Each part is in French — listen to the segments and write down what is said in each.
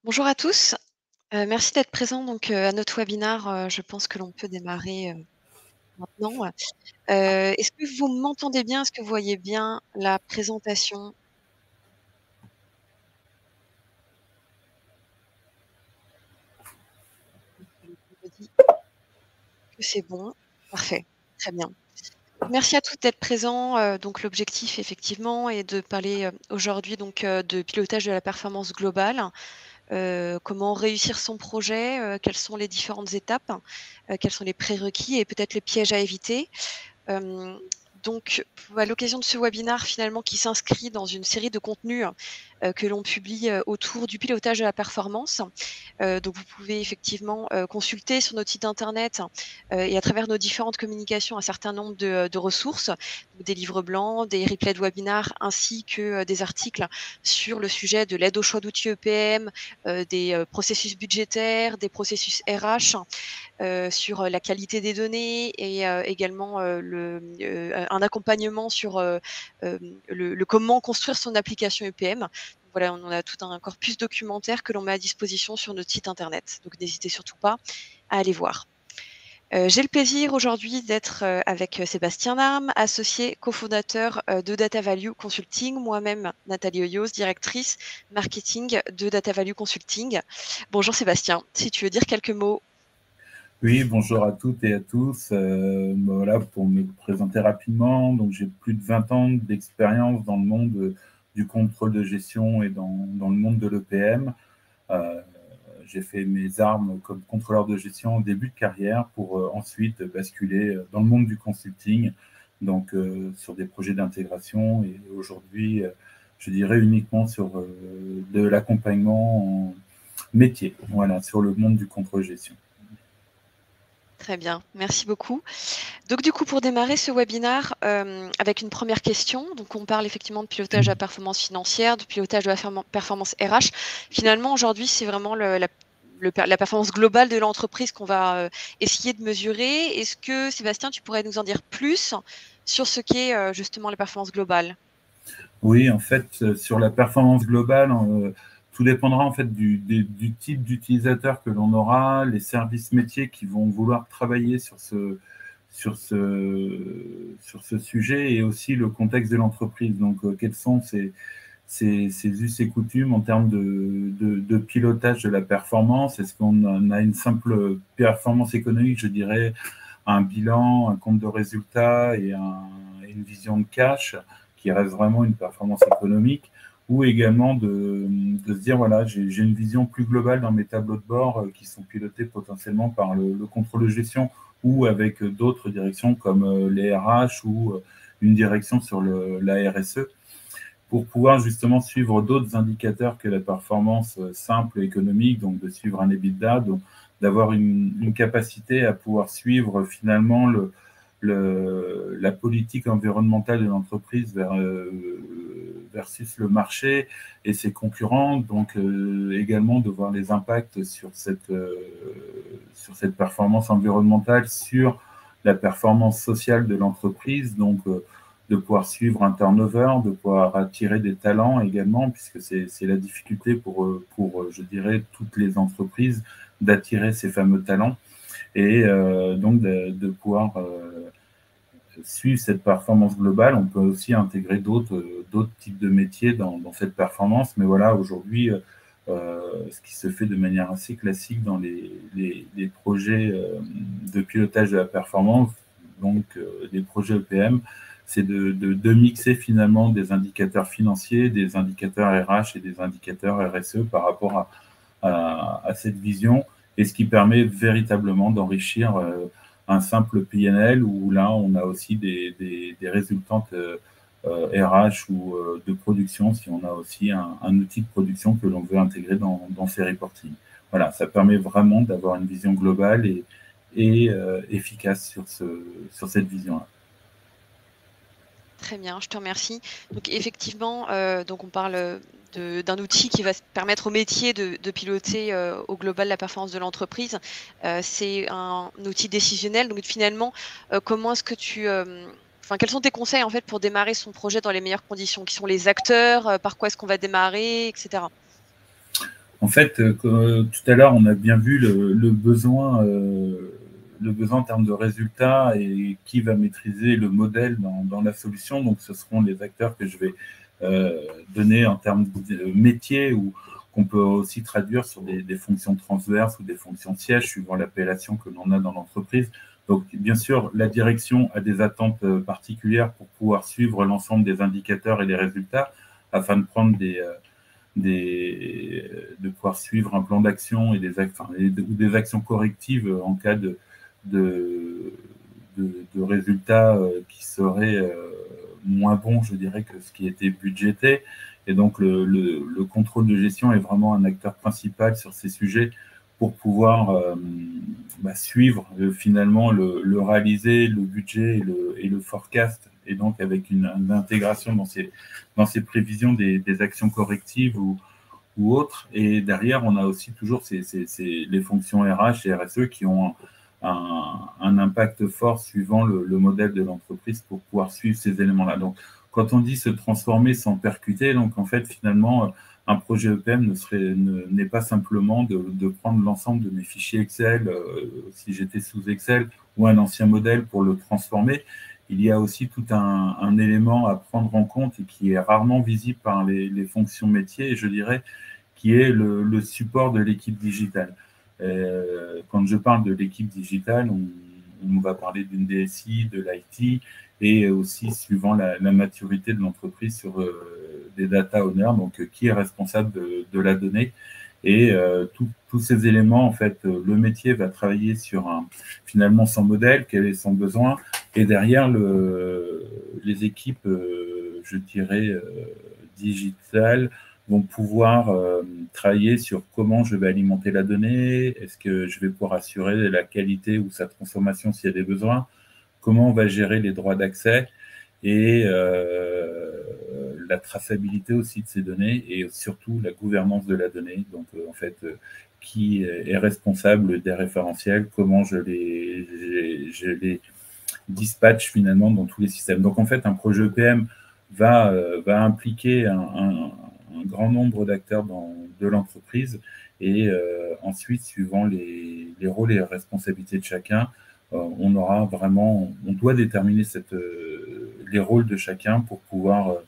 Bonjour à tous, merci d'être présents donc, à notre webinaire. Je pense que l'on peut démarrer, maintenant. Est-ce que vous m'entendez bien? Est-ce que vous voyez bien la présentation? On me dit que c'est bon. Parfait, très bien. Merci à tous d'être présents, donc l'objectif effectivement est de parler, aujourd'hui donc, de pilotage de la performance globale. Comment réussir son projet, quelles sont les différentes étapes, quels sont les prérequis et peut-être les pièges à éviter. Hem, donc à l'occasion de ce webinaire finalement qui s'inscrit dans une série de contenus, que l'on publie, autour du pilotage de la performance. Donc vous pouvez effectivement, consulter sur notre site internet, et à travers nos différentes communications un certain nombre de ressources, donc des livres blancs, des replays de webinaires ainsi que, des articles sur le sujet de l'aide au choix d'outils EPM, des, processus budgétaires, des processus RH, sur, la qualité des données et également, un accompagnement sur, le comment construire son application EPM. Donc voilà, on a tout un corpus documentaire que l'on met à disposition sur notre site internet. Donc n'hésitez surtout pas à aller voir. J'ai le plaisir aujourd'hui d'être, avec, Sébastien Larme, associé cofondateur, de Data Value Consulting, moi-même Nathalie Hoyos, directrice marketing de Data Value Consulting. Bonjour Sébastien, si tu veux dire quelques mots. Oui, bonjour à toutes et à tous. Voilà, pour me présenter rapidement, donc j'ai plus de 20 ans d'expérience dans le monde du contrôle de gestion et dans le monde de l'EPM. Euh, j'ai fait mes armes comme contrôleur de gestion au début de carrière pour ensuite basculer dans le monde du consulting, donc sur des projets d'intégration et aujourd'hui, je dirais uniquement sur de l'accompagnement en métier, voilà, sur le monde du contrôle de gestion. Très bien, merci beaucoup. Donc du coup, pour démarrer ce webinaire, avec une première question, donc on parle effectivement de pilotage de la performance financière, de pilotage de la performance RH. Finalement, aujourd'hui, c'est vraiment la performance globale de l'entreprise qu'on va, essayer de mesurer. Est-ce que Sébastien, tu pourrais nous en dire plus sur ce qu'est, justement la performance globale? Oui, en fait, sur la performance globale, tout dépendra en fait du type d'utilisateur que l'on aura, les services métiers qui vont vouloir travailler sur ce sujet et aussi le contexte de l'entreprise. Donc, quels sont ces us et coutumes en termes de pilotage de la performance? Est-ce qu'on a une simple performance économique, je dirais, un bilan, un compte de résultats et une vision de cash qui reste vraiment une performance économique, ou également de se dire, voilà, j'ai une vision plus globale dans mes tableaux de bord qui sont pilotés potentiellement par le contrôle de gestion ou avec d'autres directions comme les RH ou une direction sur la RSE pour pouvoir justement suivre d'autres indicateurs que la performance simple économique, donc de suivre un EBITDA, donc d'avoir une capacité à pouvoir suivre finalement la politique environnementale de l'entreprise versus le marché et ses concurrents, donc également de voir les impacts sur cette performance environnementale, sur la performance sociale de l'entreprise, donc de pouvoir suivre un turnover, de pouvoir attirer des talents également, puisque c'est la difficulté pour, je dirais, toutes les entreprises d'attirer ces fameux talents et donc de pouvoir suivre cette performance globale. On peut aussi intégrer d'autres types de métiers dans cette performance, mais voilà, aujourd'hui, ce qui se fait de manière assez classique dans les projets de pilotage de la performance, donc des projets EPM, c'est de mixer finalement des indicateurs financiers, des indicateurs RH et des indicateurs RSE par rapport à cette vision, et ce qui permet véritablement d'enrichir un simple PNL où là, on a aussi des résultantes RH ou de production si on a aussi un outil de production que l'on veut intégrer dans ces reporting. Voilà, ça permet vraiment d'avoir une vision globale et efficace sur cette vision-là. Très bien, je te remercie. Donc effectivement, donc on parle, d'un outil qui va se permettre au métier de piloter, au global la performance de l'entreprise. C'est un outil décisionnel. Donc finalement, comment est-ce que enfin, quels sont tes conseils en fait pour démarrer son projet dans les meilleures conditions? Qui sont les acteurs? Par quoi est-ce qu'on va démarrer et cetera? En fait, tout à l'heure, on a bien vu le besoin en termes de résultats et qui va maîtriser le modèle dans la solution. Donc, ce seront les acteurs que je vais donner en termes de métier ou qu'on peut aussi traduire sur des fonctions transverses ou des fonctions sièges, suivant l'appellation que l'on a dans l'entreprise. Donc, bien sûr, la direction a des attentes particulières pour pouvoir suivre l'ensemble des indicateurs et des résultats afin de prendre de pouvoir suivre un plan d'action et des actions correctives en cas de, de résultats qui seraient moins bons, je dirais, que ce qui était budgété. Et donc, le contrôle de gestion est vraiment un acteur principal sur ces sujets pour pouvoir suivre finalement le réaliser, le budget et le forecast, et donc avec une intégration dans ces prévisions des actions correctives ou autres. Et derrière, on a aussi toujours les fonctions RH et RSE qui ont un impact fort suivant le modèle de l'entreprise pour pouvoir suivre ces éléments-là. Donc, quand on dit se transformer sans percuter, donc en fait, finalement, un projet EPM n'est pas simplement de prendre l'ensemble de mes fichiers Excel, si j'étais sous Excel, ou un ancien modèle pour le transformer. Il y a aussi tout un élément à prendre en compte et qui est rarement visible par les fonctions métiers, et je dirais, qui est le support de l'équipe digitale. Quand je parle de l'équipe digitale, on va parler d'une DSI, de l'IT, et aussi suivant la maturité de l'entreprise sur des data owners, donc qui est responsable de la donnée. Et tous ces éléments, en fait, le métier va travailler sur finalement son modèle, quel est son besoin, et derrière les équipes, je dirais, digitales, vont pouvoir travailler sur comment je vais alimenter la donnée, est-ce que je vais pouvoir assurer la qualité ou sa transformation s'il y a des besoins, comment on va gérer les droits d'accès et la traçabilité aussi de ces données et surtout la gouvernance de la donnée. Donc, en fait, qui est responsable des référentiels, comment je les dispatch finalement dans tous les systèmes. Donc, en fait, un projet EPM va impliquer un grand nombre d'acteurs de l'entreprise et ensuite, suivant les rôles et les responsabilités de chacun, on doit déterminer les rôles de chacun pour pouvoir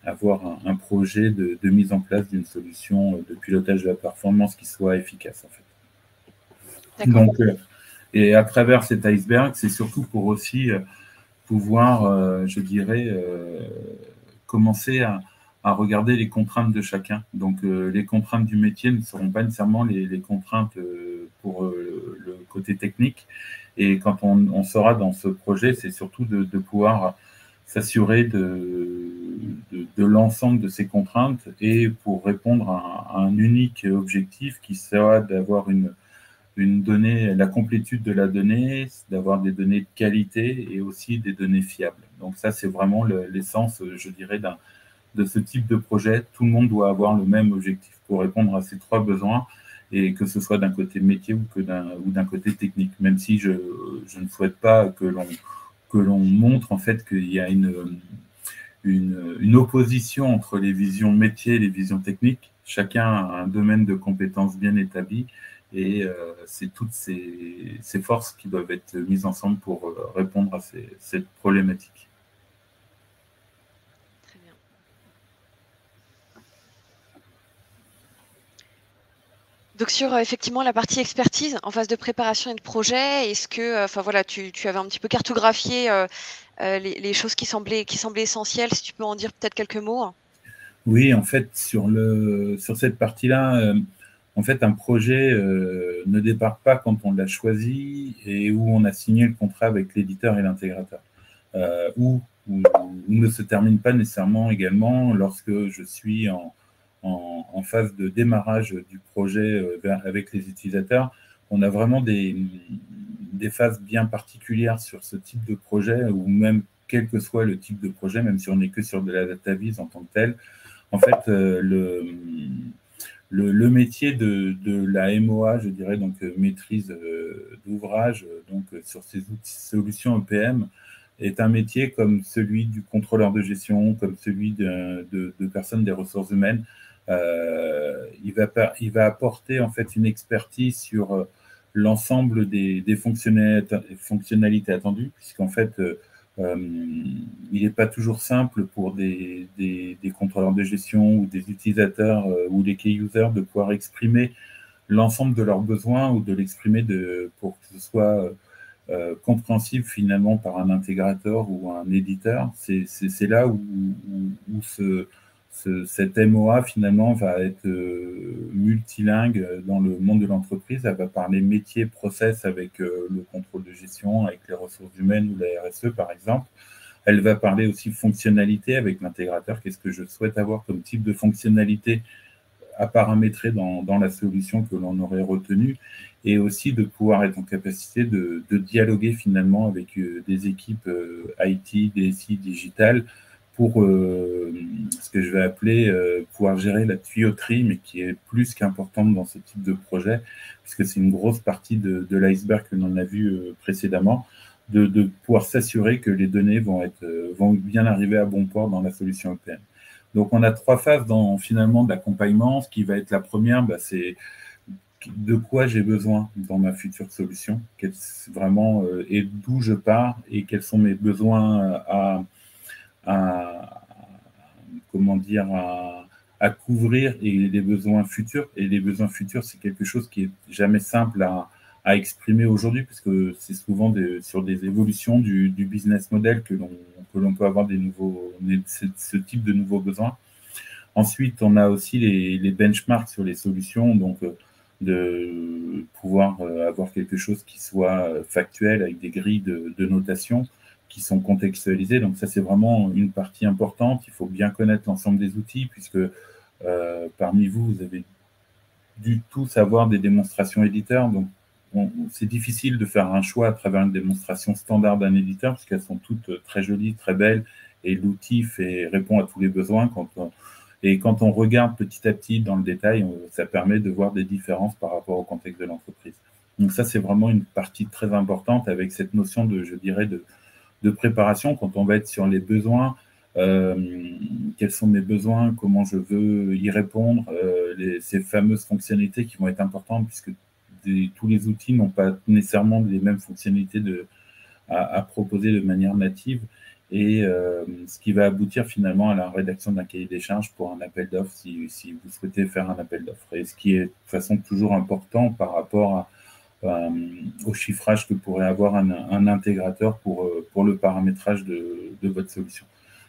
avoir un projet de mise en place d'une solution de pilotage de la performance qui soit efficace en fait. Donc, et à travers cet iceberg, c'est surtout pour aussi pouvoir, je dirais, commencer à regarder les contraintes de chacun. Donc, les contraintes du métier ne seront pas nécessairement les contraintes pour le côté technique. Et quand on sera dans ce projet, c'est surtout de pouvoir s'assurer de l'ensemble de ces contraintes et pour répondre à un unique objectif qui sera d'avoir une donnée, la complétude de la donnée, d'avoir des données de qualité et aussi des données fiables. Donc ça, c'est vraiment l'essence, je dirais, de ce type de projet. Tout le monde doit avoir le même objectif pour répondre à ces trois besoins, et que ce soit d'un côté métier ou d'un côté technique, même si je ne souhaite pas que l'on montre en fait qu'il y a une opposition entre les visions métiers et les visions techniques. Chacun a un domaine de compétences bien établi, et c'est toutes ces forces qui doivent être mises ensemble pour répondre à cette problématique. Très bien. Donc sur effectivement la partie expertise en phase de préparation et de projet, est-ce que, enfin voilà, tu avais un petit peu cartographié les choses qui semblaient essentielles, si tu peux en dire peut-être quelques mots? Oui, en fait, sur cette partie-là, en fait, un projet ne débarque pas quand on l'a choisi et où on a signé le contrat avec l'éditeur et l'intégrateur, ou ne se termine pas nécessairement également lorsque je suis en phase de démarrage du projet avec les utilisateurs. On a vraiment des phases bien particulières sur ce type de projet, ou même quel que soit le type de projet, même si on n'est que sur de la data vis en tant que tel. En fait, le métier de la MOA, je dirais, donc maîtrise d'ouvrage, donc sur ces solutions EPM, est un métier comme celui du contrôleur de gestion, comme celui de personnes des ressources humaines, il va apporter en fait une expertise sur l'ensemble des fonctionnalités attendues, puisqu'en fait, il n'est pas toujours simple pour des contrôleurs de gestion ou des utilisateurs ou des key users de pouvoir exprimer l'ensemble de leurs besoins ou de l'exprimer pour que ce soit compréhensible finalement par un intégrateur ou un éditeur. C'est là où cette MOA finalement va être multilingue dans le monde de l'entreprise. Elle va parler métier, process avec le contrôle de gestion, avec les ressources humaines ou la RSE par exemple. Elle va parler aussi fonctionnalité avec l'intégrateur. Qu'est-ce que je souhaite avoir comme type de fonctionnalité à paramétrer dans la solution que l'on aurait retenue, et aussi de pouvoir être en capacité de dialoguer finalement avec des équipes IT, DSI, digital, pour ce que je vais appeler pouvoir gérer la tuyauterie, mais qui est plus qu'importante dans ce type de projet, puisque c'est une grosse partie de l'iceberg que l'on a vu précédemment, de pouvoir s'assurer que les données vont bien arriver à bon port dans la solution EPM. Donc, on a 3 phases finalement d'accompagnement. Ce qui va être la première, c'est de quoi j'ai besoin dans ma future solution, vraiment, et d'où je pars et quels sont mes besoins comment dire, à couvrir et les besoins futurs. Et les besoins futurs, c'est quelque chose qui est jamais simple à exprimer aujourd'hui, parce que c'est souvent sur des évolutions du business model que l'on peut avoir ce type de nouveaux besoins. Ensuite, on a aussi les benchmarks sur les solutions, donc de pouvoir avoir quelque chose qui soit factuel avec des grilles de notation qui sont contextualisées. Donc ça, c'est vraiment une partie importante. Il faut bien connaître l'ensemble des outils, puisque parmi vous, vous avez dû tous avoir des démonstrations éditeurs. Donc c'est difficile de faire un choix à travers une démonstration standard d'un éditeur, parce qu'elles sont toutes très jolies, très belles, et l'outil répond à tous les besoins. Et quand on regarde petit à petit dans le détail, ça permet de voir des différences par rapport au contexte de l'entreprise. Donc ça, c'est vraiment une partie très importante, avec cette notion je dirais, de préparation. Quand on va être sur les besoins, quels sont mes besoins, comment je veux y répondre, ces fameuses fonctionnalités qui vont être importantes, puisque tous les outils n'ont pas nécessairement les mêmes fonctionnalités à proposer de manière native, et ce qui va aboutir finalement à la rédaction d'un cahier des charges pour un appel d'offres, si vous souhaitez faire un appel d'offres. Et ce qui est de toute façon toujours important par rapport au chiffrage que pourrait avoir un intégrateur pour le paramétrage de votre solution.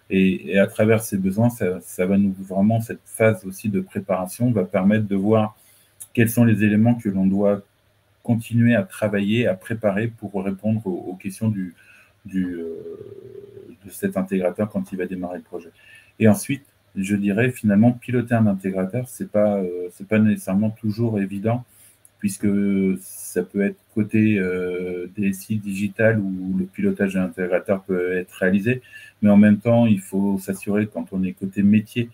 Et à travers ces besoins, ça va vraiment, cette phase aussi de préparation va permettre de voir quels sont les éléments que l'on doit continuer à travailler, à préparer pour répondre aux questions de cet intégrateur quand il va démarrer le projet. Et ensuite, je dirais finalement, piloter un intégrateur, c'est pas nécessairement toujours évident, puisque ça peut être côté DSI digital où le pilotage de l'intégrateur peut être réalisé, mais en même temps, il faut s'assurer, quand on est côté métier,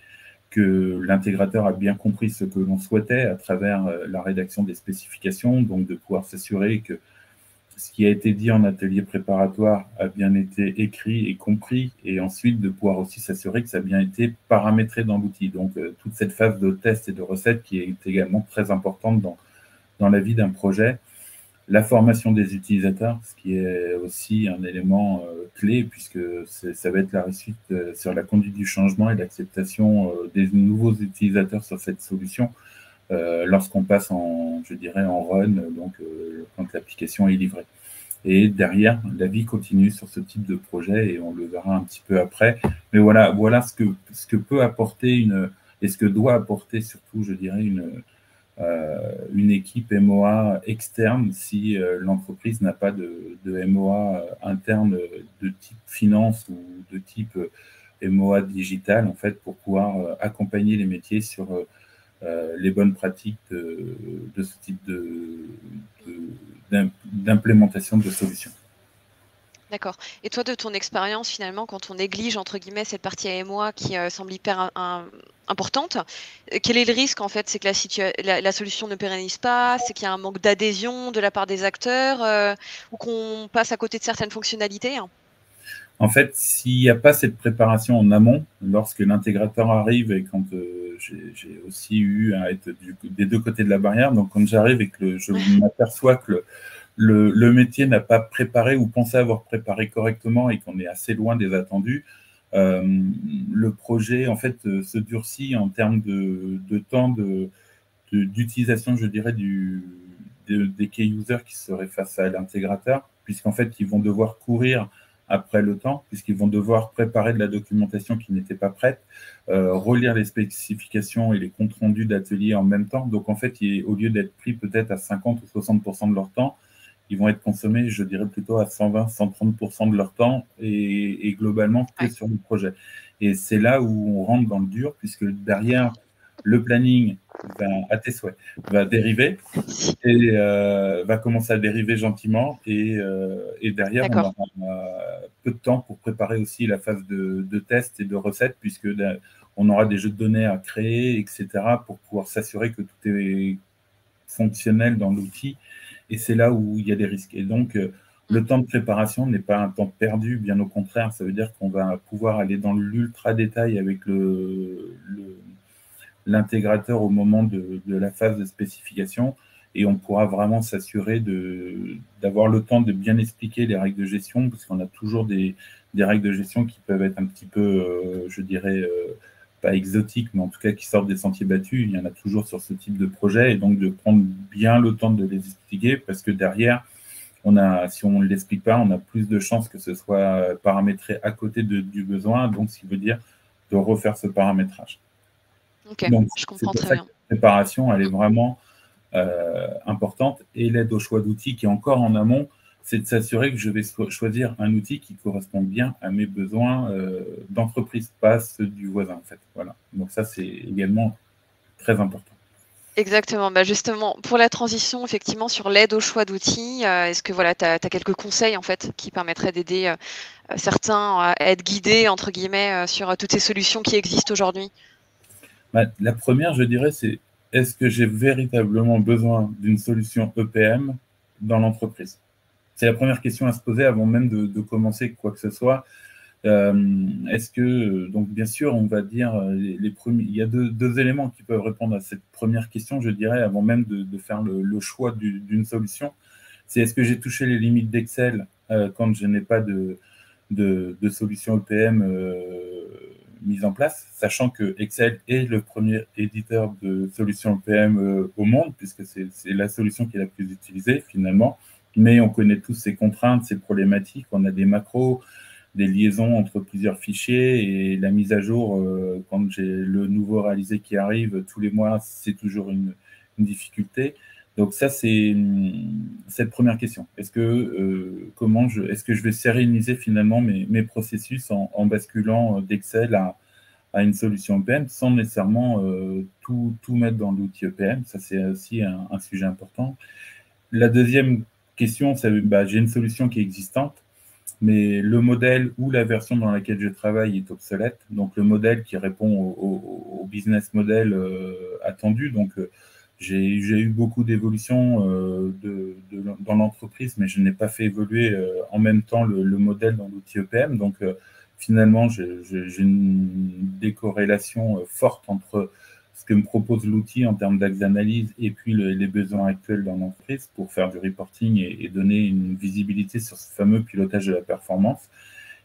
que l'intégrateur a bien compris ce que l'on souhaitait à travers la rédaction des spécifications, donc de pouvoir s'assurer que ce qui a été dit en atelier préparatoire a bien été écrit et compris, et ensuite de pouvoir aussi s'assurer que ça a bien été paramétré dans l'outil. Donc toute cette phase de test et de recette qui est également très importante dans la vie d'un projet. La formation des utilisateurs, ce qui est aussi un élément clé, puisque ça va être la réussite sur la conduite du changement et l'acceptation des nouveaux utilisateurs sur cette solution lorsqu'on passe je dirais, en run, donc quand l'application est livrée. Et derrière, la vie continue sur ce type de projet, et on le verra un petit peu après. Mais voilà ce que peut apporter et ce que doit apporter surtout, je dirais, une équipe MOA externe si l'entreprise n'a pas de MOA interne de type finance ou de type MOA digital, en fait, pour pouvoir accompagner les métiers sur les bonnes pratiques de ce type d'implémentation de solutions. D'accord. Et toi, de ton expérience, finalement, quand on néglige, entre guillemets, cette partie AMOA qui semble hyper importante, quel est le risque, en fait? C'est que la solution ne pérennise pas, c'est qu'il y a un manque d'adhésion de la part des acteurs, ou qu'on passe à côté de certaines fonctionnalités? En fait, s'il n'y a pas cette préparation en amont, lorsque l'intégrateur arrive et quand j'ai aussi eu à être des deux côtés de la barrière, donc quand j'arrive et que je m'aperçois que le métier n'a pas préparé ou pensé avoir préparé correctement et qu'on est assez loin des attendus, le projet en fait se durcit en termes de temps d'utilisation, je dirais, des key users qui seraient face à l'intégrateur, puisqu'en fait, ils vont devoir courir après le temps, puisqu'ils vont devoir préparer de la documentation qui n'était pas prête, relire les spécifications et les comptes rendus d'atelier en même temps. Donc, en fait, au lieu d'être pris peut-être à 50 ou 60% de leur temps, ils vont être consommés, je dirais, plutôt à 120, 130% de leur temps et globalement que sur le projet. Et c'est là où on rentre dans le dur, puisque derrière, le planning à tes souhaits, va dériver et va commencer à dériver gentiment et derrière on aura peu de temps pour préparer aussi la phase de test et de recette puisque on aura des jeux de données à créer, etc. pour pouvoir s'assurer que tout est fonctionnel dans l'outil et c'est là où il y a des risques. Et donc le temps de préparation n'est pas un temps perdu, bien au contraire, ça veut dire qu'on va pouvoir aller dans l'ultra détail avec l'intégrateur au moment de la phase de spécification et on pourra vraiment s'assurer d'avoir le temps de bien expliquer les règles de gestion parce qu'on a toujours des règles de gestion qui peuvent être un petit peu, je dirais, pas exotiques, mais en tout cas qui sortent des sentiers battus. Il y en a toujours sur ce type de projet et donc de prendre bien le temps de les expliquer parce que derrière, si on ne l'explique pas, on a plus de chances que ce soit paramétré à côté du besoin, donc ce qui veut dire de refaire ce paramétrage. Okay, donc, je comprends très très bien. Que la préparation, elle est vraiment importante. Et l'aide au choix d'outils qui est encore en amont, c'est de s'assurer que je vais choisir un outil qui correspond bien à mes besoins d'entreprise, pas ceux du voisin, en fait. Voilà. Donc ça, c'est également très important. Exactement. Bah, justement, pour la transition, effectivement, sur l'aide au choix d'outils, est-ce que voilà, tu as quelques conseils, en fait, qui permettraient d'aider, certains à être guidés, entre guillemets, sur toutes ces solutions qui existent aujourd'hui? Bah, la première, je dirais, c'est est-ce que j'ai véritablement besoin d'une solution EPM dans l'entreprise? C'est la première question à se poser avant même de commencer quoi que ce soit. Est-ce que, donc bien sûr, on va dire, les premiers, il y a deux éléments qui peuvent répondre à cette première question, je dirais, avant même de faire le choix d'une solution. C'est est-ce que j'ai touché les limites d'Excel quand je n'ai pas de solution EPM mise en place, sachant que Excel est le premier éditeur de solutions EPM au monde, puisque c'est la solution qui est la plus utilisée finalement, mais on connaît tous ces contraintes, ces problématiques, on a des macros, des liaisons entre plusieurs fichiers et la mise à jour, quand j'ai le nouveau réalisé qui arrive tous les mois, c'est toujours une difficulté. Donc ça, c'est cette première question. Est-ce que, est-ce que je vais séréniser finalement mes processus en basculant d'Excel à une solution EPM sans nécessairement tout mettre dans l'outil EPM? Ça, c'est aussi un sujet important. La deuxième question, c'est j'ai une solution qui est existante, mais le modèle ou la version dans laquelle je travaille est obsolète. Donc, le modèle qui répond au business model attendu. Donc, j'ai eu beaucoup d'évolutions dans l'entreprise, mais je n'ai pas fait évoluer en même temps le modèle dans l'outil EPM. Donc, finalement, j'ai une décorrélation forte entre ce que me propose l'outil en termes d'axe d'analyse et puis les besoins actuels dans l'entreprise pour faire du reporting et donner une visibilité sur ce fameux pilotage de la performance.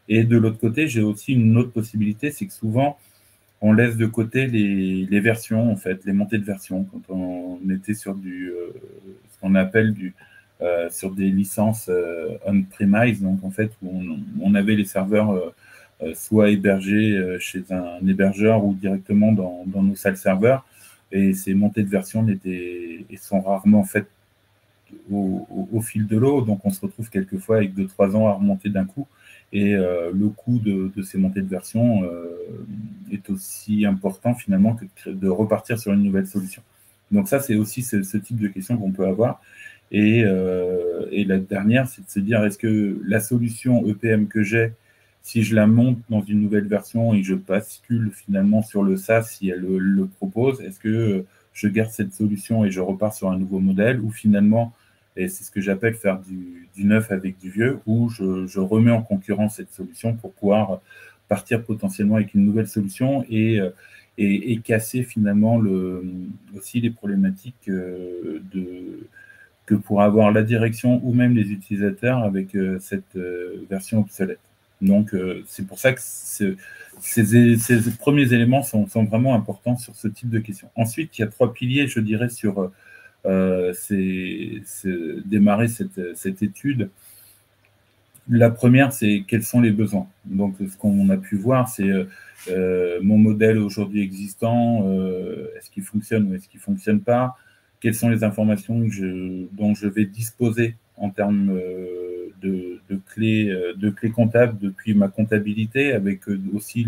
Et de l'autre côté, j'ai aussi une autre possibilité, c'est que souvent, on laisse de côté les versions, en fait, les montées de versions. Quand on était sur ce qu'on appelle sur des licences on-premise, donc en fait, où on avait les serveurs soit hébergés chez un hébergeur ou directement dans nos salles serveurs. Et ces montées de version sont rarement faites au fil de l'eau. Donc, on se retrouve quelquefois avec 2-3 ans à remonter d'un coup. Et le coût de ces montées de version est aussi important finalement que de repartir sur une nouvelle solution. Donc ça, c'est aussi ce type de questions qu'on peut avoir. Et la dernière, c'est de se dire, est-ce que la solution EPM que j'ai, si je la monte dans une nouvelle version et je bascule finalement sur le SaaS si elle le propose, est-ce que je garde cette solution et je repars sur un nouveau modèle ou finalement, Et c'est ce que j'appelle faire du neuf avec du vieux, où je remets en concurrence cette solution pour pouvoir partir potentiellement avec une nouvelle solution et casser finalement aussi les problématiques que pour avoir la direction ou même les utilisateurs avec cette version obsolète. Donc, c'est pour ça que ces premiers éléments sont vraiment importants sur ce type de questions. Ensuite, il y a 3 piliers, je dirais, sur démarrer cette étude. La première, c'est quels sont les besoins. Donc, ce qu'on a pu voir, c'est mon modèle aujourd'hui existant, est-ce qu'il fonctionne ou est-ce qu'il ne fonctionne pas? Quelles sont les informations dont je vais disposer en termes de clés comptables depuis ma comptabilité, avec aussi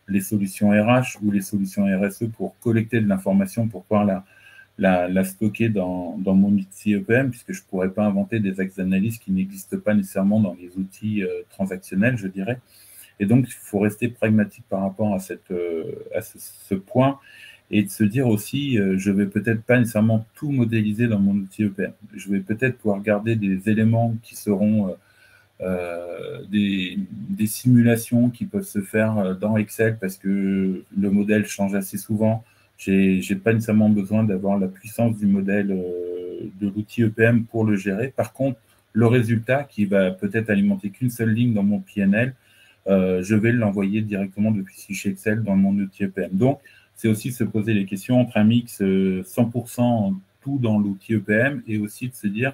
les solutions RH ou les solutions RSE pour collecter de l'information, pour pouvoir la stocker dans mon outil EPM, puisque je ne pourrais pas inventer des axes d'analyse qui n'existent pas nécessairement dans les outils transactionnels, je dirais. Et donc, il faut rester pragmatique par rapport à ce point et de se dire aussi, je ne vais peut-être pas nécessairement tout modéliser dans mon outil EPM. Je vais peut-être pouvoir garder des éléments qui seront des simulations qui peuvent se faire dans Excel parce que le modèle change assez souvent. Je n'ai pas nécessairement besoin d'avoir la puissance du modèle de l'outil EPM pour le gérer. Par contre, le résultat qui va peut-être alimenter qu'une seule ligne dans mon PNL, je vais l'envoyer directement depuis ce fichier Excel dans mon outil EPM. Donc, c'est aussi se poser les questions entre un mix 100% tout dans l'outil EPM et aussi de se dire,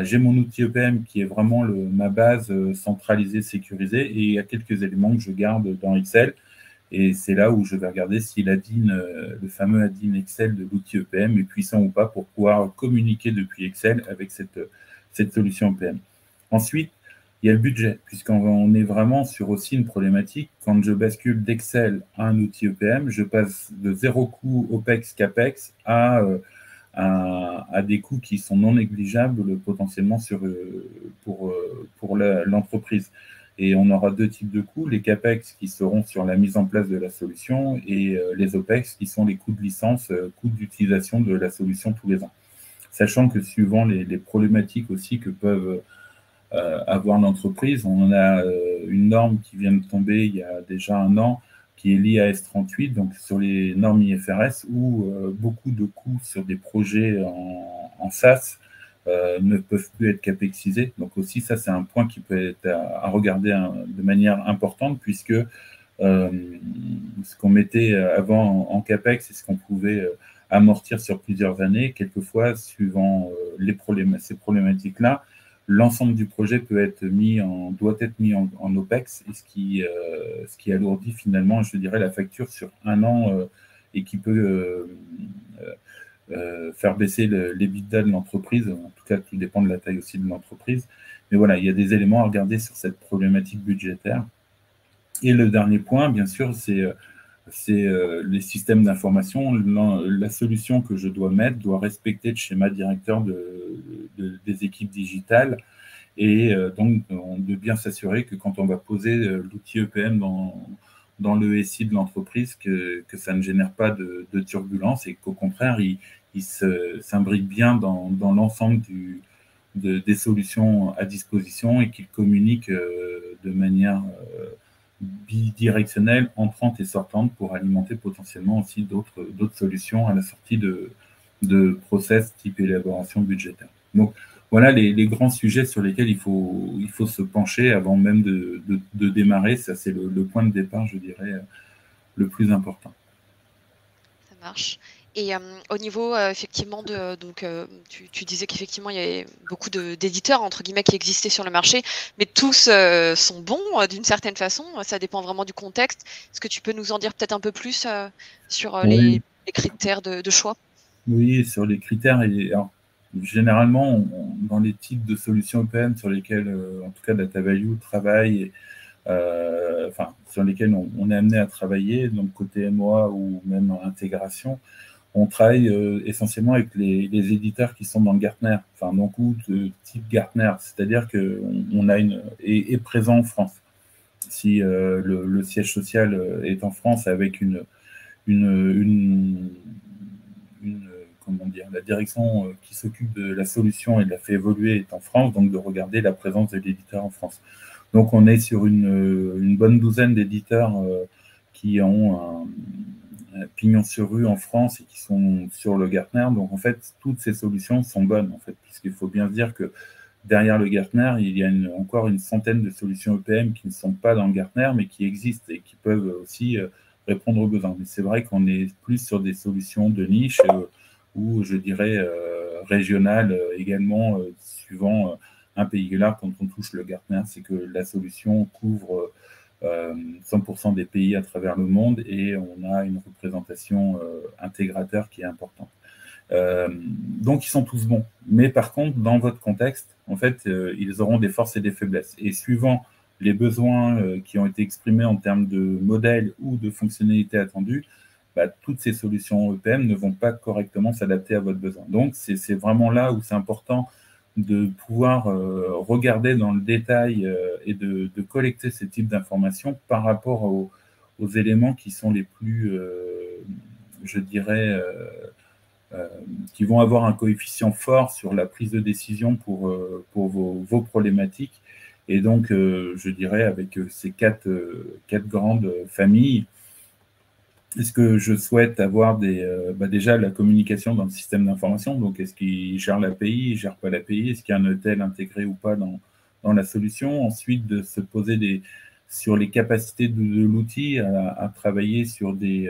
j'ai mon outil EPM qui est vraiment ma base centralisée, sécurisée, et il y a quelques éléments que je garde dans Excel. Et c'est là où je vais regarder si le fameux add-in Excel de l'outil EPM est puissant ou pas pour pouvoir communiquer depuis Excel avec cette solution EPM. Ensuite, il y a le budget, puisqu'on est vraiment sur aussi une problématique. Quand je bascule d'Excel à un outil EPM, je passe de 0 coût OPEX, CAPEX à des coûts qui sont non négligeables potentiellement pour l'entreprise. Et on aura 2 types de coûts, les CAPEX qui seront sur la mise en place de la solution et les OPEX qui sont les coûts de licence, coûts d'utilisation de la solution tous les ans. Sachant que suivant les problématiques aussi que peuvent avoir l'entreprise, on a une norme qui vient de tomber il y a déjà 1 an, qui est l'IAS38, donc sur les normes IFRS, où beaucoup de coûts sur des projets en SaaS ne peuvent plus être capexisés. Donc aussi, ça, c'est un point qui peut être à regarder de manière importante, puisque ce qu'on mettait avant en CAPEX et ce qu'on pouvait amortir sur plusieurs années, quelquefois, suivant ces problématiques-là, l'ensemble du projet doit être mis en OPEX, et ce qui alourdit finalement, je dirais, la facture sur 1 an et qui peut faire baisser l'EBITDA de l'entreprise. En tout cas, tout dépend de la taille aussi de l'entreprise. Mais voilà, il y a des éléments à regarder sur cette problématique budgétaire. Et le dernier point, bien sûr, c'est les systèmes d'information. La solution que je dois mettre doit respecter le schéma directeur des équipes digitales, et donc de bien s'assurer que quand on va poser l'outil EPM dans le SI de l'entreprise, que ça ne génère pas de turbulence et qu'au contraire, il s'imbrique bien dans l'ensemble des solutions à disposition et qu'il communique de manière bidirectionnelle, entrante et sortante, pour alimenter potentiellement aussi d'autres solutions à la sortie de process type élaboration budgétaire. Donc, voilà les grands sujets sur lesquels il faut se pencher avant même de démarrer. Ça, c'est le point de départ, je dirais, le plus important. Ça marche. Et au niveau effectivement donc tu disais qu'effectivement il y avait beaucoup d'éditeurs entre guillemets qui existaient sur le marché, mais tous sont bons d'une certaine façon. Ça dépend vraiment du contexte. Est-ce que tu peux nous en dire peut-être un peu plus sur Oui. les critères de choix? Oui, sur les critères. Alors, généralement, dans les types de solutions EPM sur lesquelles, en tout cas, DataValue travaille, sur lesquelles on est amené à travailler, donc côté MOA ou même en intégration, on travaille essentiellement avec les éditeurs qui sont dans le Gartner, donc ou de type Gartner, c'est-à-dire qu'on a est présent en France. Si le siège social est en France avec une comment dire, la direction qui s'occupe de la solution et de la fait évoluer est en France, donc de regarder la présence de l'éditeur en France. Donc on est sur une bonne douzaine d'éditeurs qui ont un pignon sur rue en France et qui sont sur le Gartner. Donc en fait, toutes ces solutions sont bonnes, en fait, puisqu'il faut bien se dire que derrière le Gartner, il y a encore une centaine de solutions EPM qui ne sont pas dans le Gartner, mais qui existent et qui peuvent aussi répondre aux besoins. Mais c'est vrai qu'on est plus sur des solutions de niche ou, je dirais, régionales également, suivant un pays. Là, quand on touche le Gartner, c'est que la solution couvre 100% des pays à travers le monde et on a une représentation intégrateur qui est importante. Donc, ils sont tous bons. Mais par contre, dans votre contexte, en fait, ils auront des forces et des faiblesses. Et suivant les besoins qui ont été exprimés en termes de modèles ou de fonctionnalités attendues, bah, toutes ces solutions EPM ne vont pas correctement s'adapter à votre besoin. Donc, c'est vraiment là où c'est important de pouvoir regarder dans le détail et de collecter ces types d'informations par rapport aux éléments qui sont les plus, je dirais, qui vont avoir un coefficient fort sur la prise de décision pour vos problématiques. Et donc, je dirais, avec ces quatre grandes familles, est-ce que je souhaite avoir déjà la communication dans le système d'information? Donc, est-ce qu'il gère l'API, il ne gère pas l'API? Est-ce qu'il y a un ETL intégré ou pas dans la solution? Ensuite, de se poser sur les capacités de l'outil à travailler sur du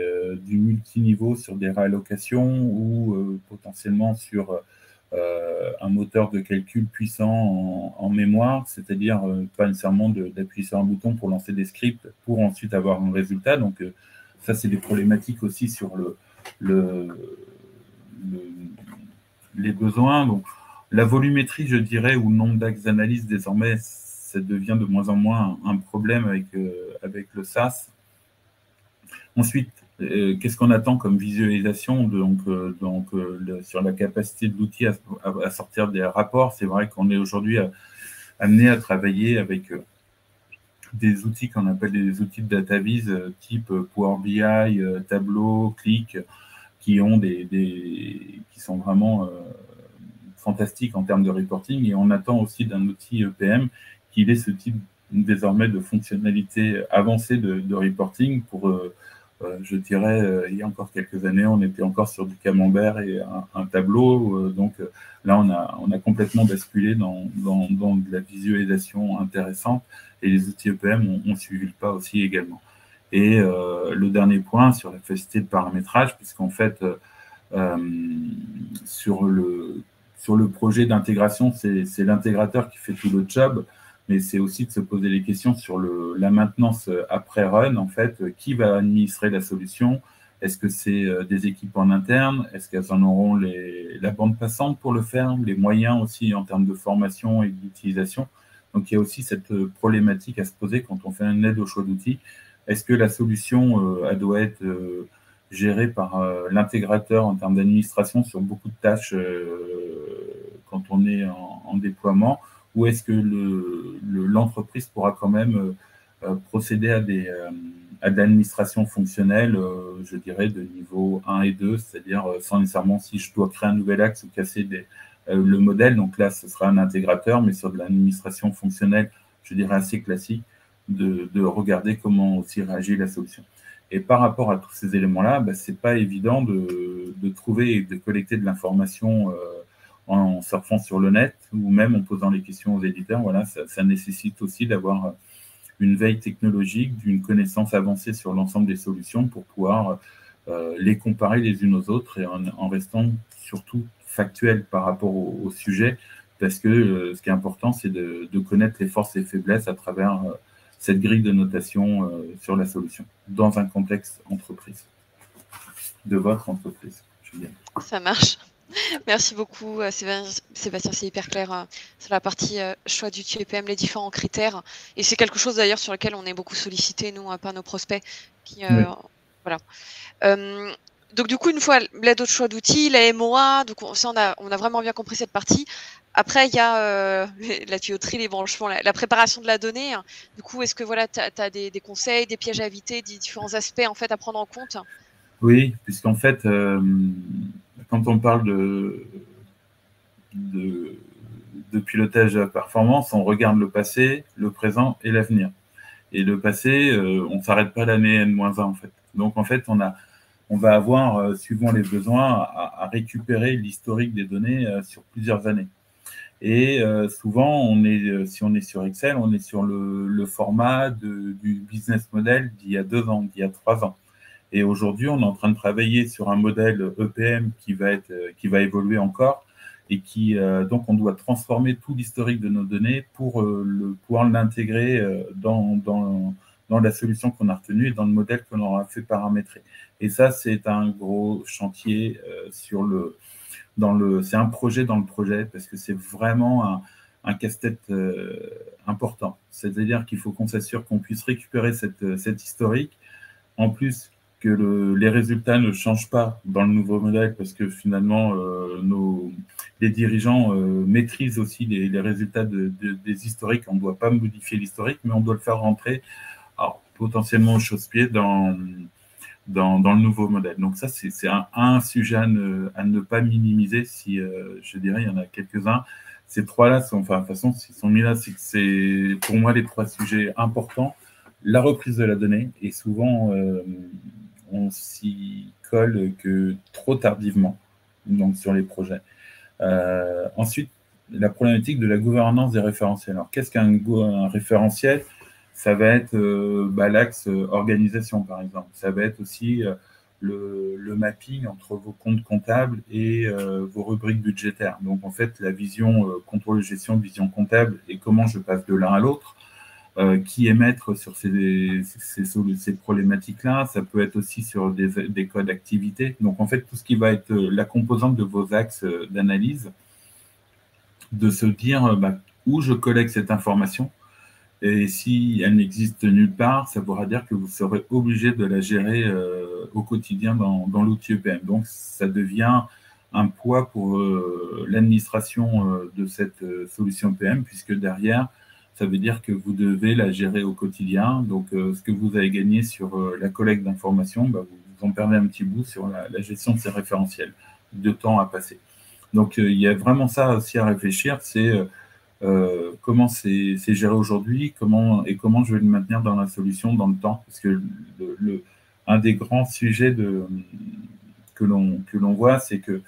multiniveau, sur des réallocations ou potentiellement sur un moteur de calcul puissant en mémoire, c'est-à-dire pas nécessairement d'appuyer sur un bouton pour lancer des scripts pour ensuite avoir un résultat. Donc, ça, c'est des problématiques aussi sur les besoins. Donc, la volumétrie, je dirais, ou le nombre d'axes d'analyse, désormais, ça devient de moins en moins un problème avec le SaaS. Ensuite, qu'est-ce qu'on attend comme visualisation sur la capacité de l'outil à sortir des rapports? C'est vrai qu'on est aujourd'hui amené à travailler avec des outils qu'on appelle des outils de data viz type Power BI, Tableau, Qlik, qui sont vraiment fantastiques en termes de reporting. Et on attend aussi d'un outil EPM qu'il ait ce type désormais de fonctionnalité avancée de reporting pour, je dirais, il y a encore quelques années, on était encore sur du camembert et un tableau. Donc là, on a complètement basculé dans de la visualisation intéressante. Et les outils EPM ont suivi le pas aussi également. Et le dernier point sur la facilité de paramétrage, puisqu'en fait, sur le projet d'intégration, c'est l'intégrateur qui fait tout le job, mais c'est aussi de se poser les questions sur la maintenance après run, en fait, qui va administrer la solution? Est-ce que c'est des équipes en interne? Est-ce qu'elles en auront la bande passante pour le faire? Les moyens aussi en termes de formation et d'utilisation? Donc, il y a aussi cette problématique à se poser quand on fait une aide au choix d'outils. Est-ce que la solution, elle doit être gérée par l'intégrateur en termes d'administration sur beaucoup de tâches quand on est en déploiement, ou est-ce que l'entreprise pourra quand même procéder à de l'administration fonctionnelle, je dirais, de niveau 1 et 2, c'est-à-dire sans nécessairement si je dois créer un nouvel axe ou casser le modèle. Donc là, ce sera un intégrateur, mais sur de l'administration fonctionnelle, je dirais assez classique, de regarder comment aussi réagit la solution. Et par rapport à tous ces éléments-là, c'est pas évident de trouver et de collecter de l'information en surfant sur le net ou même en posant les questions aux éditeurs. Voilà, ça nécessite aussi d'avoir une veille technologique, d'une connaissance avancée sur l'ensemble des solutions pour pouvoir les comparer les unes aux autres et en restant surtout factuel par rapport au sujet, parce que ce qui est important, c'est de connaître les forces et faiblesses à travers cette grille de notation sur la solution, dans un contexte entreprise, de votre entreprise. Ça marche. Merci beaucoup, Sébastien, c'est hyper clair sur la partie choix d'outils EPM, les différents critères. Et c'est quelque chose d'ailleurs sur lequel on est beaucoup sollicité, nous, par nos prospects. Oui. Voilà. Donc du coup, une fois l'aide au choix d'outils, la MOA, donc on a vraiment bien compris cette partie. Après, il y a la tuyauterie, les branchements, la préparation de la donnée. Du coup, est-ce que voilà, tu as des conseils, des pièges à éviter, des différents aspects en fait à prendre en compte? Oui, puisqu'en fait, quand on parle de pilotage de la performance, on regarde le passé, le présent et l'avenir. Et le passé, on ne s'arrête pas à l'année N-1 en fait. Donc en fait, on va avoir, suivant les besoins, à récupérer l'historique des données sur plusieurs années. Et souvent, si on est sur Excel, on est sur le format du business model d'il y a 2 ans, d'il y a 3 ans. Et aujourd'hui, on est en train de travailler sur un modèle EPM qui va évoluer encore et donc on doit transformer tout l'historique de nos données pour pouvoir l'intégrer dans la solution qu'on a retenue et dans le modèle qu'on aura fait paramétrer. Et ça, c'est un gros chantier c'est un projet dans le projet parce que c'est vraiment un casse-tête important. C'est-à-dire qu'il faut qu'on s'assure qu'on puisse récupérer cette historique. En plus, que les résultats ne changent pas dans le nouveau modèle parce que finalement, les dirigeants maîtrisent aussi les résultats des historiques. On ne doit pas modifier l'historique, mais on doit le faire rentrer, alors, potentiellement au chausse-pied dans le nouveau modèle. Donc ça, c'est un sujet à ne pas minimiser. Si je dirais, il y en a quelques-uns. Ces trois-là sont, enfin, de toute façon, s'ils sont mis là, c'est pour moi les 3 sujets importants. La reprise de la donnée, et souvent, on s'y colle que trop tardivement, donc sur les projets. Ensuite, la problématique de la gouvernance des référentiels. Alors, qu'est-ce qu'un référentiel? Ça va être l'axe organisation, par exemple. Ça va être aussi le mapping entre vos comptes comptables et vos rubriques budgétaires. Donc, en fait, la vision contrôle de gestion, vision comptable et comment je passe de l'un à l'autre. Qui est maître sur ces problématiques-là. Ça peut être aussi sur des codes d'activité. Donc, en fait, tout ce qui va être la composante de vos axes d'analyse, de se dire où je collecte cette information. Et si elle n'existe nulle part, ça voudra dire que vous serez obligé de la gérer au quotidien dans l'outil EPM. Donc, ça devient un poids pour l'administration de cette solution EPM, puisque derrière, ça veut dire que vous devez la gérer au quotidien. Donc, ce que vous avez gagné sur la collecte d'informations, vous en perdez un petit bout sur la gestion de ces référentiels, de temps à passer. Donc, il y a vraiment ça aussi à réfléchir, c'est comment c'est géré aujourd'hui, comment je vais le maintenir dans la solution dans le temps. Parce que un des grands sujets que l'on voit, c'est que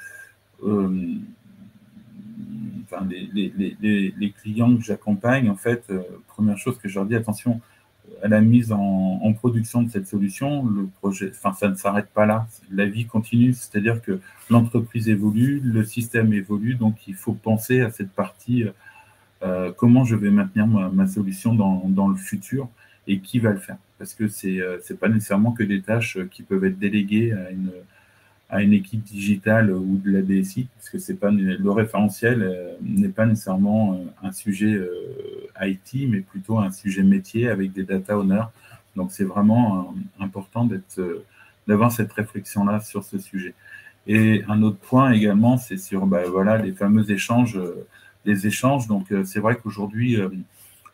les clients que j'accompagne, en fait, première chose que je leur dis, attention, à la mise en production de cette solution, le projet, ça ne s'arrête pas là. La vie continue, c'est-à-dire que l'entreprise évolue, le système évolue, donc il faut penser à cette partie, comment je vais maintenir ma solution dans le futur et qui va le faire. Parce que c'est pas nécessairement que des tâches qui peuvent être déléguées à une équipe digitale ou de la DSI, parce que le référentiel n'est pas nécessairement un sujet IT, mais plutôt un sujet métier avec des data owners. Donc, c'est vraiment important d'avoir cette réflexion-là sur ce sujet. Et un autre point également, c'est sur les fameux échanges. Les échanges, donc c'est vrai qu'aujourd'hui,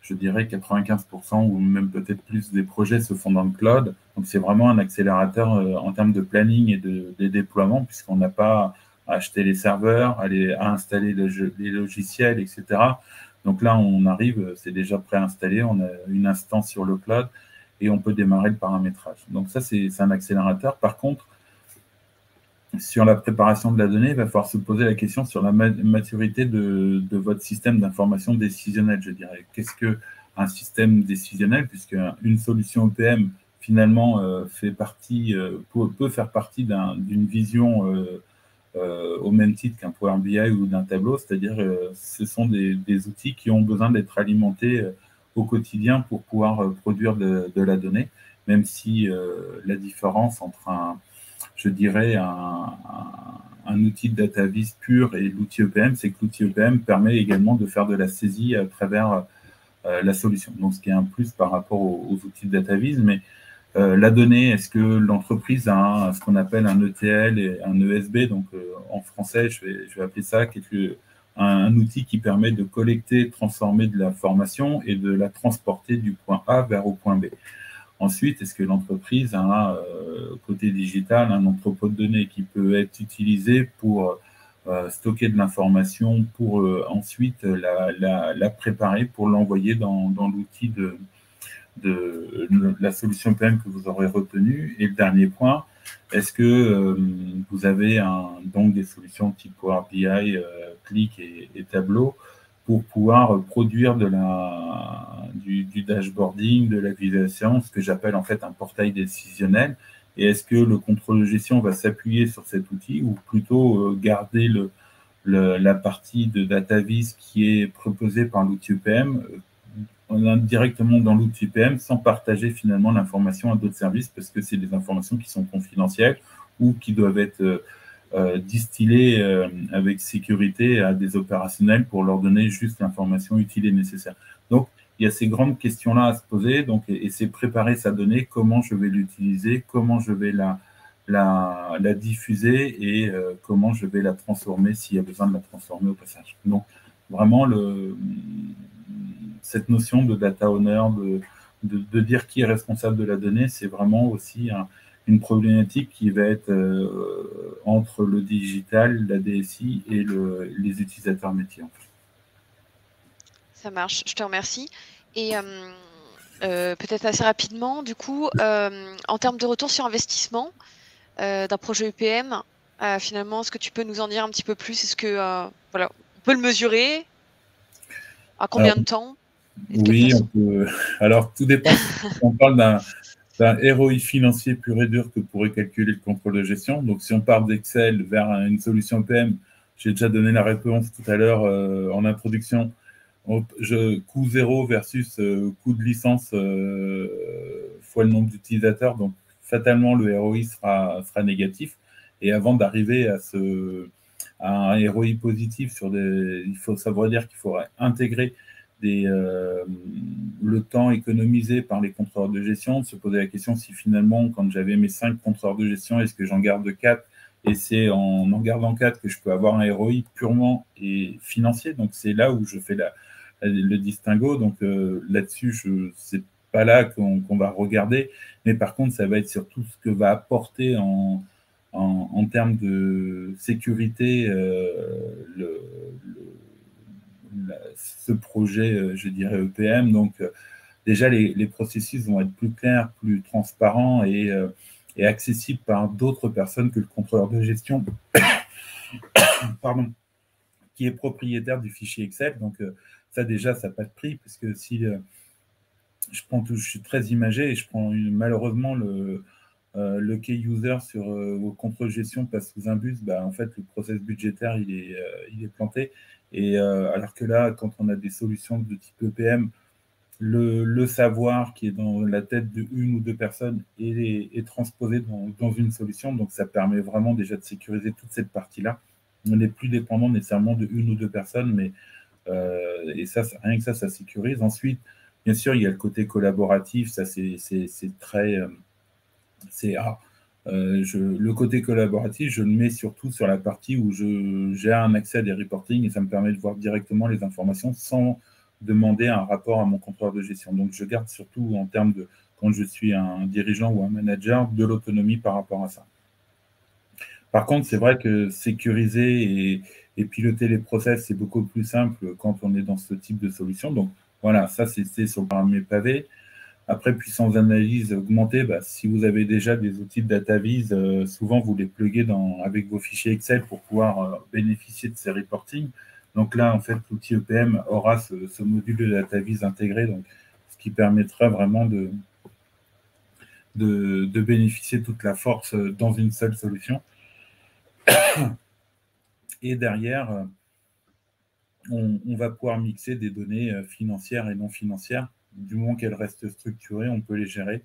je dirais 95% ou même peut-être plus des projets se font dans le cloud. Donc, c'est vraiment un accélérateur en termes de planning et des déploiements, puisqu'on n'a pas à acheter les serveurs, à installer les logiciels, etc. Donc là, on arrive, c'est déjà préinstallé, on a une instance sur le cloud et on peut démarrer le paramétrage. Donc ça, c'est un accélérateur. Par contre, sur la préparation de la donnée, il va falloir se poser la question sur la maturité de votre système d'information décisionnelle, je dirais. Qu'est-ce qu'un système décisionnel, puisque une solution EPM, finalement, peut faire partie d'une vision au même titre qu'un Power BI ou d'un tableau, c'est-à-dire ce sont des outils qui ont besoin d'être alimentés au quotidien pour pouvoir produire de la donnée, même si la différence entre je dirais, un outil de data vis pur et l'outil EPM, c'est que l'outil EPM permet également de faire de la saisie à travers la solution. Donc, ce qui est un plus par rapport aux outils de data vis. Mais la donnée, est-ce que l'entreprise a ce qu'on appelle un ETL et un ESB? Donc, en français, je vais appeler ça un outil qui permet de collecter, transformer de l'information et de la transporter du point A vers au point B. Ensuite, est-ce que l'entreprise a, côté digital, un entrepôt de données qui peut être utilisé pour stocker de l'information, pour ensuite la préparer, pour l'envoyer dans l'outil de la solution EPM que vous aurez retenue. Et le dernier point, est-ce que vous avez donc des solutions type Power BI, Click et Tableau pour pouvoir produire du dashboarding, de la visualisation, ce que j'appelle en fait un portail décisionnel. Et est-ce que le contrôle de gestion va s'appuyer sur cet outil ou plutôt garder la partie de DataVis qui est proposée par l'outil EPM directement dans l'outil EPM sans partager finalement l'information à d'autres services parce que c'est des informations qui sont confidentielles ou qui doivent être distillées avec sécurité à des opérationnels pour leur donner juste l'information utile et nécessaire. Donc, il y a ces grandes questions-là à se poser donc, et c'est préparer sa donnée, comment je vais l'utiliser, comment je vais la diffuser et comment je vais la transformer s'il y a besoin de la transformer au passage. Donc, vraiment, cette notion de data owner, de dire qui est responsable de la donnée, c'est vraiment aussi une problématique qui va être entre le digital, la DSI et les utilisateurs métiers. En fait. Ça marche, je te remercie. Et peut-être assez rapidement, du coup, en termes de retour sur investissement d'un projet EPM, finalement, est-ce que tu peux nous en dire un petit peu plus? Est-ce que voilà, on peut le mesurer? À combien de temps? Oui, on peut. Alors, tout dépend si on parle d'un ROI financier pur et dur que pourrait calculer le contrôle de gestion. Donc, si on part d'Excel vers une solution EPM, j'ai déjà donné la réponse tout à l'heure en introduction. Coût zéro versus coût de licence fois le nombre d'utilisateurs. Donc, fatalement, le ROI sera négatif. Et avant d'arriver à un ROI positif, il faut savoir dire qu'il faudrait intégrer le temps économisé par les contrôleurs de gestion, se poser la question si finalement, quand j'avais mes 5 contrôleurs de gestion, est-ce que j'en garde 4 et c'est en gardant 4 que je peux avoir un ROI purement et financier. Donc, c'est là où je fais le distinguo. Donc, là-dessus, c'est pas là qu'on va regarder. Mais par contre, ça va être surtout ce que va apporter en termes de sécurité ce projet, je dirais, EPM. Donc, déjà, les processus vont être plus clairs, plus transparents et accessibles par d'autres personnes que le contrôleur de gestion pardon, qui est propriétaire du fichier Excel. Donc, ça, déjà, ça n'a pas de prix, parce que si je suis très imagé et je prends malheureusement le key user sur vos contrôles de gestion passe sous un bus, en fait, le process budgétaire, il est planté. Et alors que là, quand on a des solutions de type EPM, le savoir qui est dans la tête de une ou deux personnes est transposé dans une solution. Donc, ça permet vraiment déjà de sécuriser toute cette partie-là. On n'est plus dépendant nécessairement de une ou deux personnes, mais et ça, rien que ça sécurise. Ensuite, bien sûr, il y a le côté collaboratif. Ça, c'est très... le côté collaboratif, je le mets surtout sur la partie où j'ai un accès à des reportings et ça me permet de voir directement les informations sans demander un rapport à mon contrôleur de gestion. Donc, je garde surtout en termes de, quand je suis un dirigeant ou un manager, de l'autonomie par rapport à ça. Par contre, c'est vrai que sécuriser et piloter les process, c'est beaucoup plus simple quand on est dans ce type de solution. Donc, voilà, ça, c'est sur mes pavés. Après, puissance d'analyse augmentée, si vous avez déjà des outils de DataVis, souvent vous les pluguez avec vos fichiers Excel pour pouvoir bénéficier de ces reportings. Donc là, en fait, l'outil EPM aura ce module de DataVis intégré, donc, ce qui permettra vraiment de bénéficier de toute la force dans une seule solution. Et derrière, on va pouvoir mixer des données financières et non financières. Du moment qu'elles restent structurées, on peut les gérer.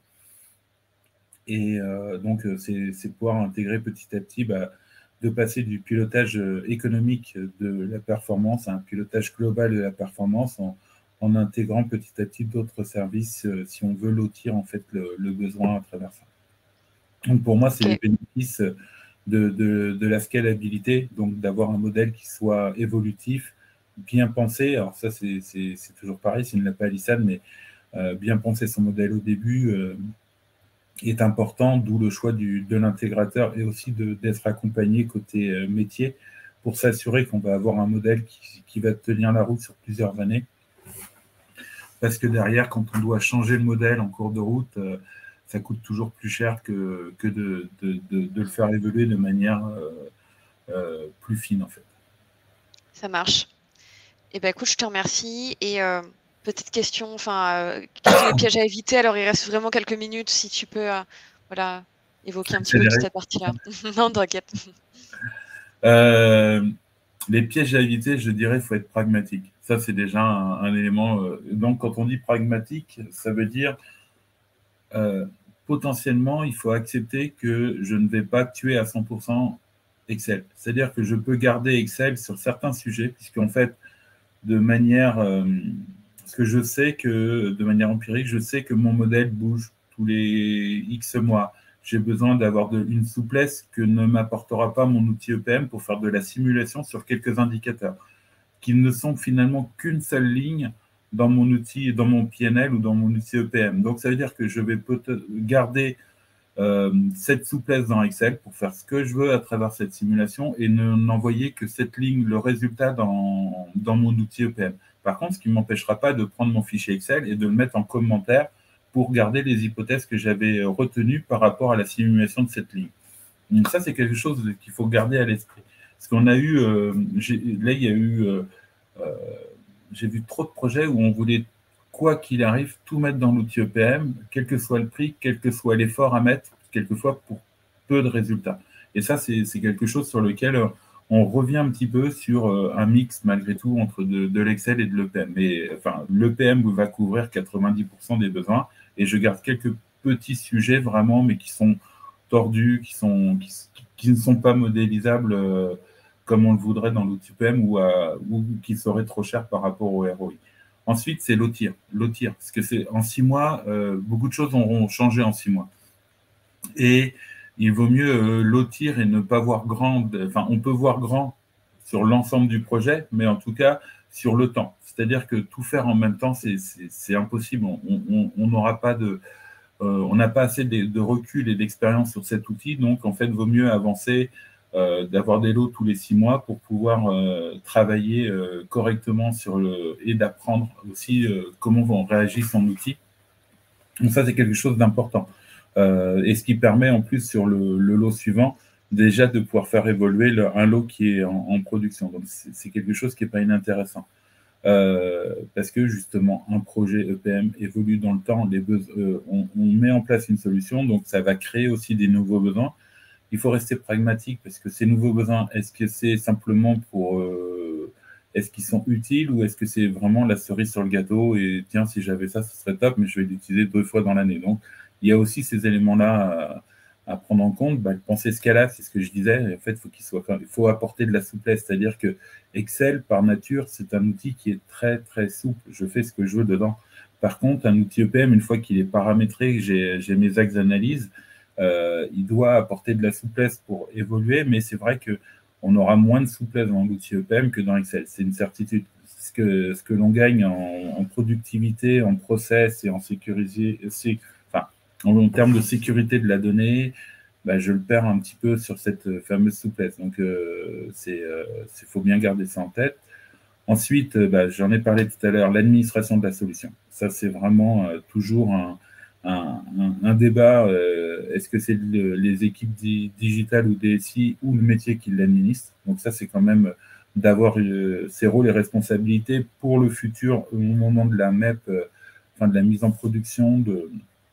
Et donc, c'est pouvoir intégrer petit à petit, de passer du pilotage économique de la performance à un pilotage global de la performance en intégrant petit à petit d'autres services si on veut lotir en fait le besoin à travers ça. Donc, pour moi, c'est les bénéfices de la scalabilité, donc d'avoir un modèle qui soit évolutif, bien pensé. Alors ça, c'est toujours pareil, c'est une lapalissade, mais bien penser son modèle au début, est important, d'où le choix de l'intégrateur et aussi d'être accompagné côté métier pour s'assurer qu'on va avoir un modèle qui va tenir la route sur plusieurs années. Parce que derrière, quand on doit changer le modèle en cours de route, ça coûte toujours plus cher que de le faire évoluer de manière plus fine, en fait. Ça marche. Eh ben, écoute, je te remercie. Et petite question, quels sont les pièges à éviter? Alors, il reste vraiment quelques minutes, si tu peux voilà, évoquer un petit peu toute cette partie-là. Non, t'inquiète. Les pièges à éviter, je dirais, il faut être pragmatique. Ça, c'est déjà un élément. Donc, quand on dit pragmatique, ça veut dire potentiellement, il faut accepter que je ne vais pas tuer à 100% Excel. C'est-à-dire que je peux garder Excel sur certains sujets, puisqu'en fait, de manière, parce que je sais que, de manière empirique, je sais que mon modèle bouge tous les X mois. J'ai besoin d'avoir une souplesse que ne m'apportera pas mon outil EPM pour faire de la simulation sur quelques indicateurs, qui ne sont finalement qu'une seule ligne dans mon outil, dans mon PNL ou dans mon outil EPM. Donc, ça veut dire que je vais peut-être garder cette souplesse dans Excel pour faire ce que je veux à travers cette simulation et n'envoyer que cette ligne, le résultat dans mon outil EPM. Par contre, ce qui ne m'empêchera pas de prendre mon fichier Excel et de le mettre en commentaire pour garder les hypothèses que j'avais retenues par rapport à la simulation de cette ligne. Donc ça, c'est quelque chose qu'il faut garder à l'esprit. Parce qu'on a eu, là, il y a eu, j'ai vu trop de projets où on voulait, quoi qu'il arrive, tout mettre dans l'outil EPM, quel que soit le prix, quel que soit l'effort à mettre, quelquefois pour peu de résultats. Et ça, c'est quelque chose sur lequel on revient un petit peu sur un mix, malgré tout, entre de l'Excel et de l'EPM. Mais enfin, l'EPM va couvrir 90% des besoins, et je garde quelques petits sujets vraiment, mais qui sont tordus, qui ne sont pas modélisables comme on le voudrait dans l'outil PM ou qui seraient trop chers par rapport au ROI. Ensuite, c'est l'OTIR. L'OTIR, parce que c'est en 6 mois, beaucoup de choses auront changé en 6 mois. Et il vaut mieux lotir et ne pas voir grand. Enfin, on peut voir grand sur l'ensemble du projet, mais en tout cas sur le temps. C'est-à-dire que tout faire en même temps, c'est impossible. On n'aura pas on n'a pas assez de recul et d'expérience sur cet outil, donc en fait, il vaut mieux avancer, d'avoir des lots tous les 6 mois pour pouvoir travailler correctement et d'apprendre aussi comment on réagit son outil. Donc ça, c'est quelque chose d'important. Et ce qui permet en plus sur le lot suivant, déjà de pouvoir faire évoluer un lot qui est en production. Donc c'est quelque chose qui n'est pas inintéressant. Parce que justement, un projet EPM évolue dans le temps, on met en place une solution, donc ça va créer aussi des nouveaux besoins. Il faut rester pragmatique parce que ces nouveaux besoins, est-ce que c'est simplement est-ce qu'ils sont utiles ou est-ce que c'est vraiment la cerise sur le gâteau et tiens, si j'avais ça, ce serait top, mais je vais l'utiliser 2 fois dans l'année. Donc, il y a aussi ces éléments-là à prendre en compte. Penser scalable, c'est ce que je disais. En fait, il faut apporter de la souplesse, c'est-à-dire que Excel, par nature, c'est un outil qui est très, très souple. Je fais ce que je veux dedans. Par contre, un outil EPM, une fois qu'il est paramétré, j'ai mes axes d'analyse, il doit apporter de la souplesse pour évoluer, mais c'est vrai qu'on aura moins de souplesse dans l'outil EPM que dans Excel. C'est une certitude. Ce que l'on gagne en productivité, en process et en en termes de sécurité de la donnée, je le perds un petit peu sur cette fameuse souplesse. Donc, faut bien garder ça en tête. Ensuite, j'en ai parlé tout à l'heure, l'administration de la solution. Ça, c'est vraiment toujours un débat. Est-ce que c'est les équipes digitales ou DSI ou le métier qui l'administre? Donc ça, c'est quand même d'avoir ses rôles et responsabilités pour le futur au moment de la MEP, de la mise en production,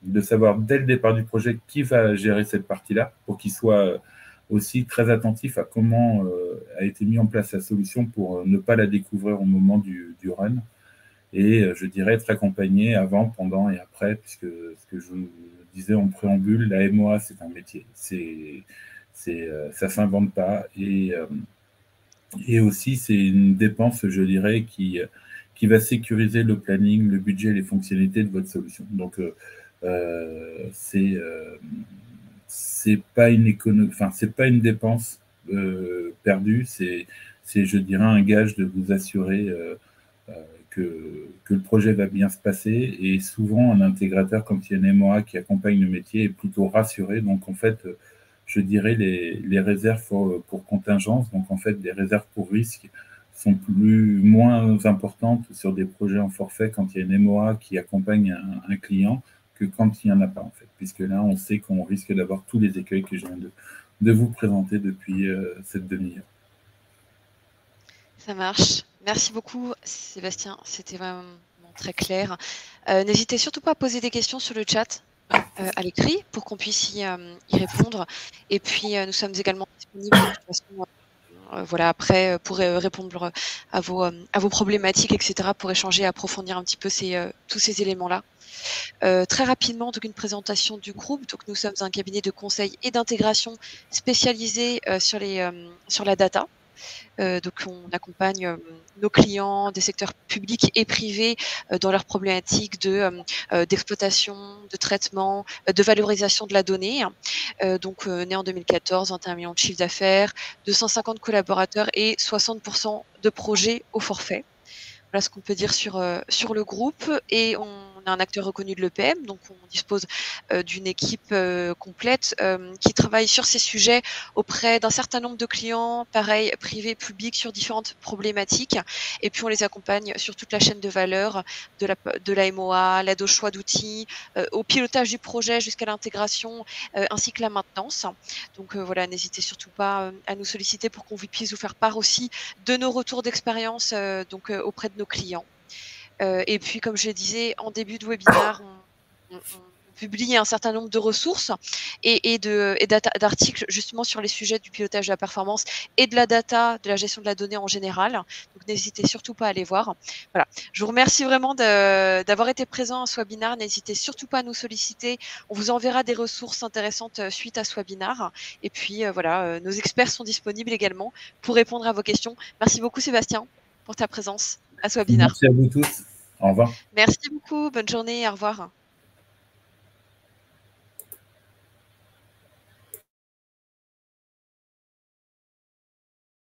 de savoir dès le départ du projet qui va gérer cette partie-là pour qu'il soit aussi très attentif à comment a été mis en place la solution pour ne pas la découvrir au moment du run. Et je dirais être accompagné avant, pendant et après, puisque ce que je vous disais en préambule, la MOA, c'est un métier. Ça ne s'invente pas. Et aussi, c'est une dépense, je dirais, qui va sécuriser le planning, le budget et les fonctionnalités de votre solution. Donc, c'est pas c'est pas une dépense perdue, c'est, je dirais, un gage de vous assurer que le projet va bien se passer. Et souvent, un intégrateur, quand il y a une MOA qui accompagne le métier, est plutôt rassuré. Donc, en fait, je dirais les réserves pour contingence, donc en fait, des réserves pour risque, sont moins importantes sur des projets en forfait quand il y a une MOA qui accompagne un client que quand il n'y en a pas, en fait. Puisque là, on sait qu'on risque d'avoir tous les écueils que je viens de vous présenter depuis cette demi-heure. Ça marche. Merci beaucoup, Sébastien. C'était vraiment très clair. N'hésitez surtout pas à poser des questions sur le chat à l'écrit pour qu'on puisse y répondre. Et puis, nous sommes également disponibles de toute façon, voilà, après, pour répondre à vos problématiques, etc., pour échanger et approfondir un petit peu tous ces éléments-là. Très rapidement, donc une présentation du groupe. Donc, nous sommes un cabinet de conseil et d'intégration spécialisé sur la data. Donc on accompagne nos clients des secteurs publics et privés dans leurs problématiques d'exploitation, de traitement, de valorisation de la donnée. Donc né en 2014, 21 millions de chiffre d'affaires, 250 collaborateurs et 60% de projets au forfait. Voilà ce qu'on peut dire sur le groupe. Et on est un acteur reconnu de l'EPM, donc on dispose d'une équipe complète qui travaille sur ces sujets auprès d'un certain nombre de clients, pareil, privés, publics, sur différentes problématiques. Et puis on les accompagne sur toute la chaîne de valeur, de la MOA, l'aide au choix d'outils, au pilotage du projet jusqu'à l'intégration, ainsi que la maintenance. Donc voilà, n'hésitez surtout pas à nous solliciter pour qu'on puisse vous faire part aussi de nos retours d'expérience auprès de nos clients. Et puis, comme je le disais en début de webinaire, on publie un certain nombre de ressources et d'articles justement sur les sujets du pilotage de la performance et de la data, de la gestion de la donnée en général. Donc, n'hésitez surtout pas à aller voir. Voilà. Je vous remercie vraiment d'avoir été présent à ce webinaire. N'hésitez surtout pas à nous solliciter. On vous enverra des ressources intéressantes suite à ce webinaire. Et puis, voilà, nos experts sont disponibles également pour répondre à vos questions. Merci beaucoup, Sébastien, pour ta présence à ce webinaire. Merci à vous tous. Au revoir. Merci beaucoup. Bonne journée. Au revoir.